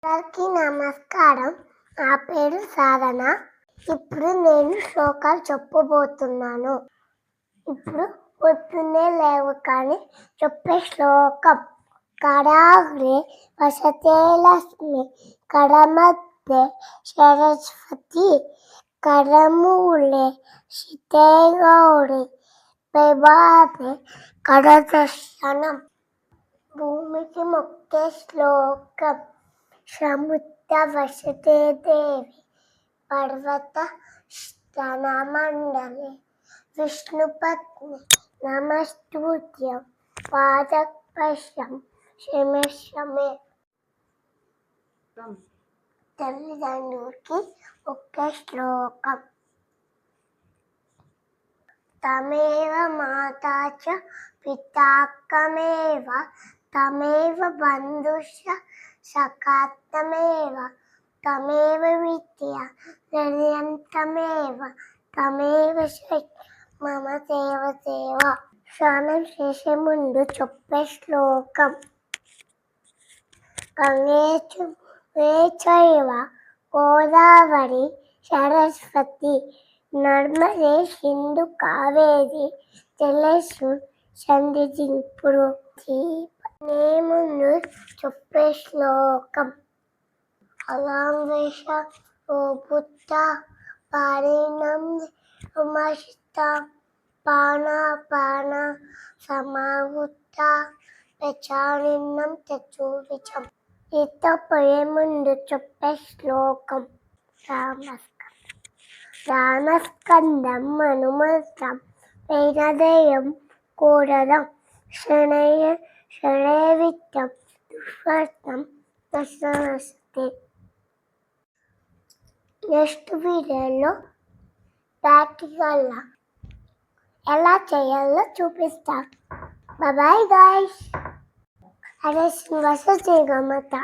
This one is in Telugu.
అందరికీ నమస్కారం. నా పేరు సాధన. ఇప్పుడు నేను శ్లోకాలు చెప్పబోతున్నాను. ఇప్పుడు పొద్దున్నే లేవగానే చెప్పే శ్లోకం. కరాగ్రే వసతే లక్ష్మి, కరమధ్యే సరస్వతి, కరమూలే శితే గౌరి, ప్రభాతే కరదర్శనం. భూమికి మొక్కే శ్లోకం. సముద్ర వసతే దేవి, పర్వత స్తనమండలి, విష్ణుపత్ని నమస్తూత్యం, పాదపశ్యం శమిష్యమే. తల్లిదండ్రులకి ఒకే శ్లోకం. తమేవ మాతా చ పితా త్వమేవ, తమేవ బంధుశ్చ సఖా త్వమేవ, తమేవ విద్యా ద్రవిణం త్వమేవ, తమేవ మమ దేవదేవ. స్నానం చేసే ముందు చెప్పే శ్లోకం. గంగే చైవ గోదావరి సరస్వతి, నర్మదే సింధు కావేరి జలేస్మిన్ సన్నిధింపురు. ముందు చెప్పే శ్లోకం. అలాంవేష ఓ బుద్ధ పారిణం ఉమసిత, పాన సమావృత ప్రచారిణం చతుర్విచం. ఈతపోయే ముందు చెప్పే శ్లోకం. రామస్కందం హనుమంతం వేదదేయం కోరదం, శరణేవిత్తం దుష్వర్తం దర్శనస్తే. నెక్స్ట్ వీడియోలో ప్రాక్టికల్గా ఎలా చేయాలో చూపిస్తాను. Bye guys. హరే శ్రీనివాస జయ గమత.